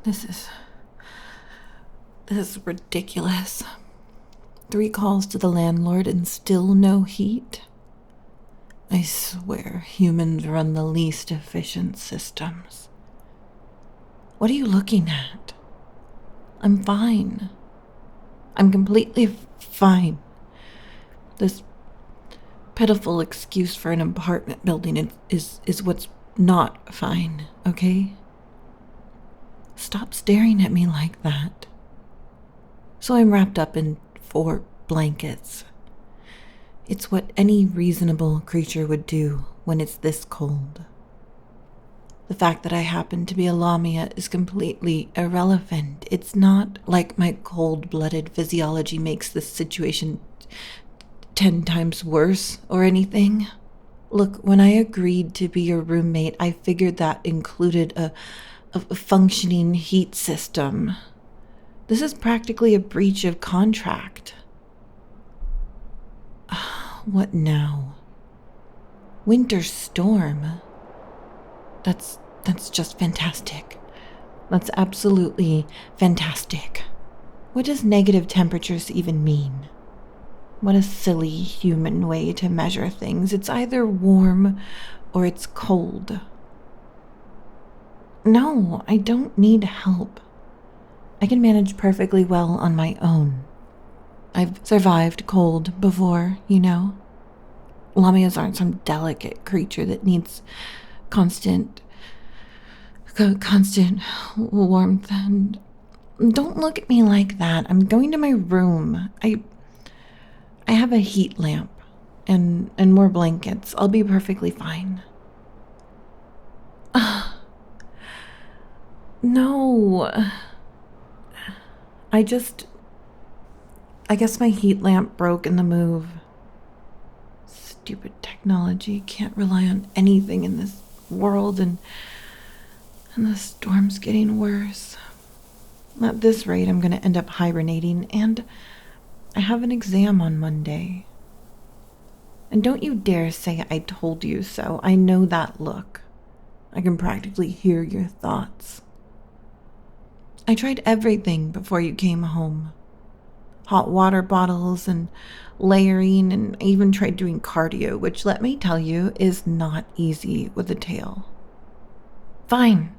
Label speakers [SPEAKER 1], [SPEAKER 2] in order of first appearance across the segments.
[SPEAKER 1] This is ridiculous. 3 calls to the landlord and still no heat? I swear humans run the least efficient systems. What are you looking at? I'm fine. I'm completely fine. This pitiful excuse for an apartment building is what's not fine, okay? Stop staring at me like that. So I'm wrapped up in 4 blankets. It's what any reasonable creature would do when it's this cold. The fact that I happen to be a Lamia is completely irrelevant. It's not like my cold-blooded physiology makes this situation 10 times worse or anything. Look, when I agreed to be your roommate, I figured that included a functioning heat system. This is practically a breach of contract. What now? Winter storm? That's just fantastic. That's absolutely fantastic. What does negative temperatures even mean? What a silly human way to measure things. It's either warm or it's cold. No, I don't need help. I can manage perfectly well on my own. I've survived cold before, you know. Lamias aren't some delicate creature that needs constant warmth. And don't look at me like that. I'm going to my room. I have a heat lamp and more blankets. I'll be perfectly fine. No. I guess my heat lamp broke in the move. Stupid technology. Can't rely on anything in this world, and the storm's getting worse. At this rate, I'm going to end up hibernating, and I have an exam on Monday. And don't you dare say I told you so. I know that look. I can practically hear your thoughts. I tried everything before you came home. Hot water bottles and layering, and I even tried doing cardio, which, let me tell you, is not easy with a tail. Fine.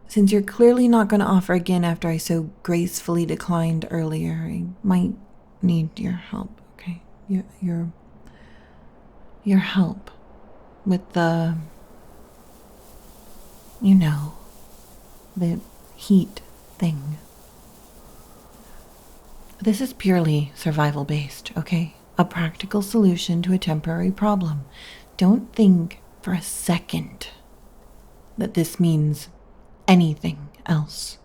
[SPEAKER 1] Since you're clearly not going to offer again after I so gracefully declined earlier, I might need your help, okay? Your help with the heat thing. This is purely survival based, okay? A practical solution to a temporary problem. Don't think for a second that this means anything else.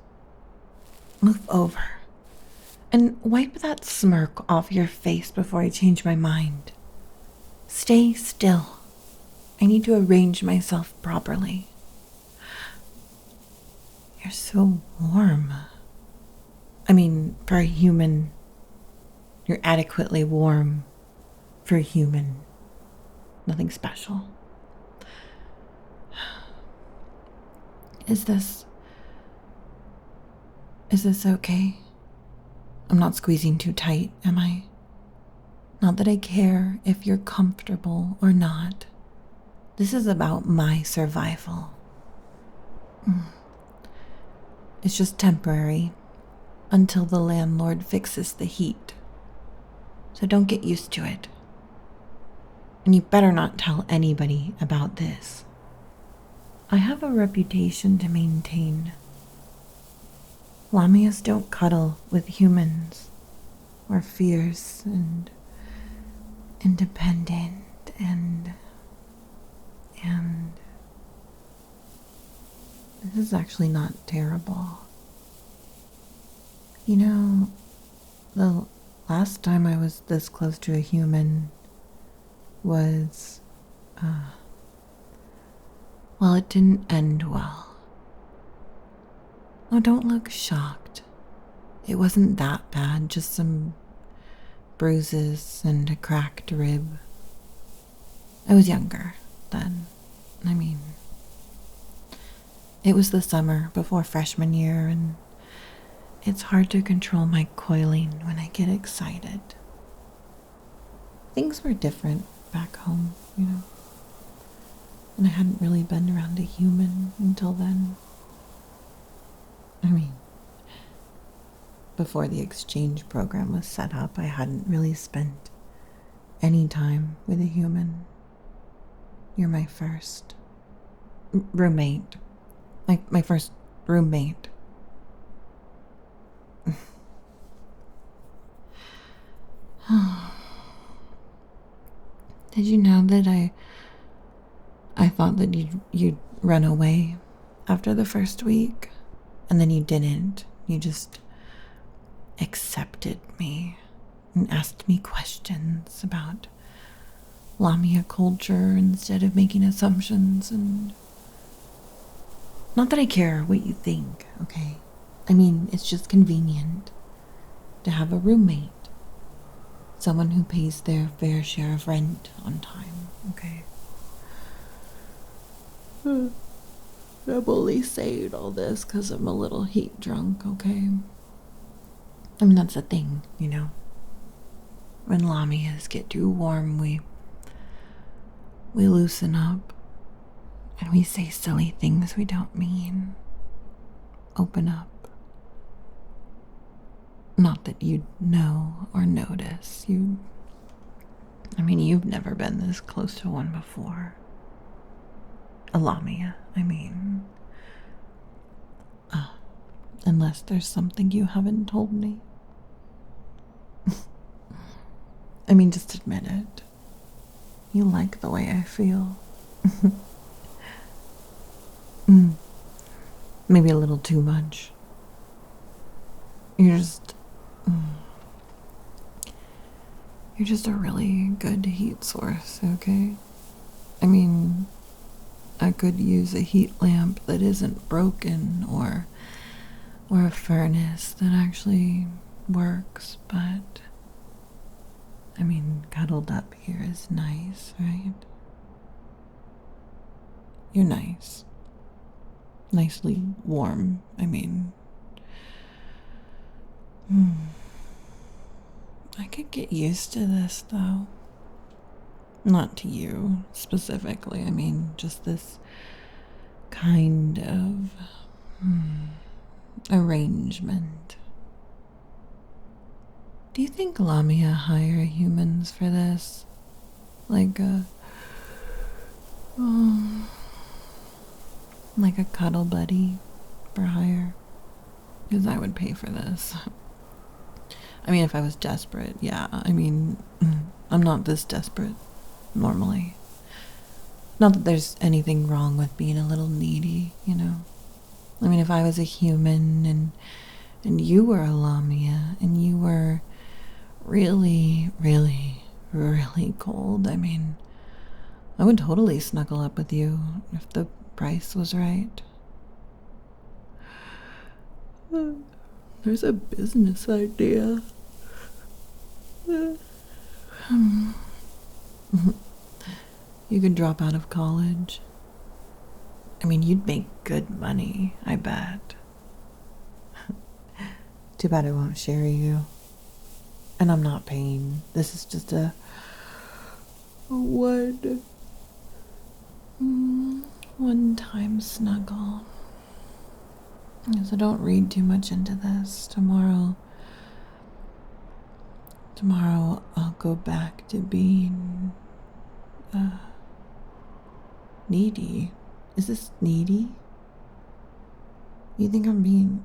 [SPEAKER 1] Move over and wipe that smirk off your face before I change my mind. Stay still. I need to arrange myself properly. You're so warm. I mean, for a human, you're adequately warm for a human. Nothing special. Is this okay? I'm not squeezing too tight, am I? Not that I care if you're comfortable or not. This is about my survival. It's just temporary until the landlord fixes the heat. So don't get used to it. And you better not tell anybody about this. I have a reputation to maintain. Lamias don't cuddle with humans. We're fierce and independent and this is actually not terrible. You know, the last time I was this close to a human was, well, it didn't end well. Oh, don't look shocked. It wasn't that bad, just some bruises and a cracked rib. I was younger then. I mean, It was the summer before freshman year, and it's hard to control my coiling when I get excited. Things were different back home, and I hadn't really been around a human until then. I mean, before the exchange program was set up, I hadn't really spent any time with a human. You're my first roommate. My first roommate. Did you know that I thought that you'd run away after the first week, and then you didn't. You just accepted me and asked me questions about Lamia culture instead of making assumptions. And not that I care what you think, okay? I mean, it's just convenient to have a roommate. Someone who pays their fair share of rent on time, okay? I'm only saying all this because I'm a little heat drunk, okay? I mean, that's the thing, When Lamias get too warm, we loosen up. And we say silly things we don't mean. Open up. Not that you'd know or notice. You've never been this close to one before. A Lamia, unless there's something you haven't told me. Just admit it. You like the way I feel. Maybe a little too much. You're just a really good heat source, okay? I could use a heat lamp that isn't broken or a furnace that actually works, but cuddled up here is nice, right? You're nice. Nicely warm, I could get used to this, though. Not to you, specifically. Just this kind of arrangement. Do you think Lamia hire humans for this? Like a cuddle buddy for hire? Because I would pay for this. If I was desperate, yeah. I'm not this desperate normally. Not that there's anything wrong with being a little needy, if I was a human and you were a Lamia and you were really, really, really cold, I would totally snuggle up with you if the price was right. There's a business idea. You could drop out of college. You'd make good money, I bet. Too bad I won't share you. And I'm not paying. This is just a one-time snuggle. So don't read too much into this. Tomorrow I'll go back to being needy. Is this needy? You think I'm being...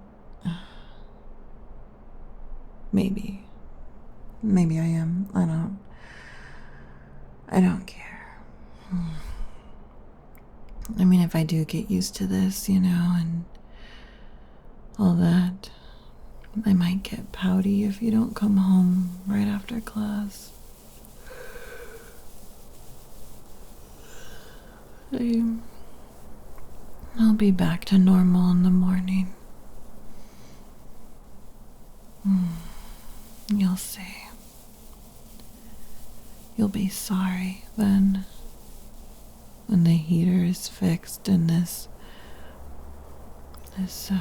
[SPEAKER 1] Maybe I am. I don't care. If I do get used to this, and all that, I might get pouty if you don't come home right after class. I'll be back to normal in the morning. You'll see. You'll be sorry then, when the heater is fixed and this This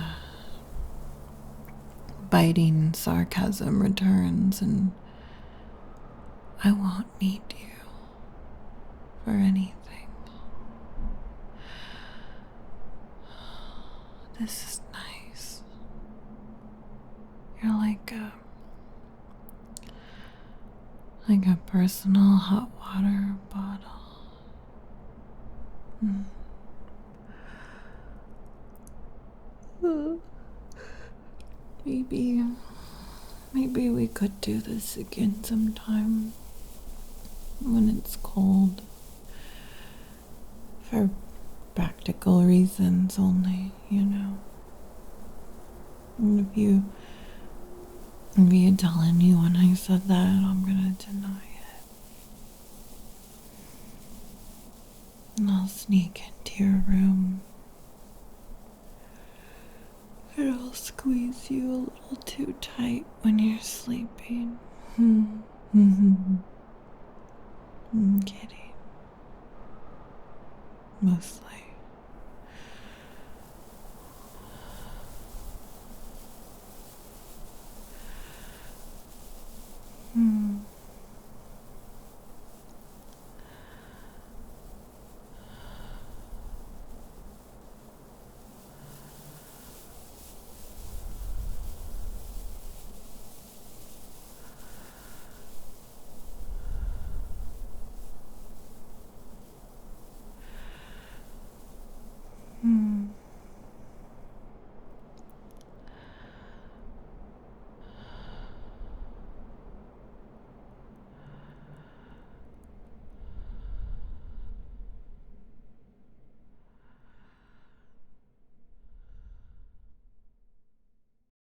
[SPEAKER 1] biting sarcasm returns, and I won't need you for anything. This is nice. You're like a personal hot water bottle. Maybe we could do this again sometime when it's cold. For practical reasons only, you know. And if you tell anyone I said that, I'm gonna deny it. And I'll sneak into your room. And I'll squeeze you a little too tight when you're sleeping. I'm kidding. Mostly.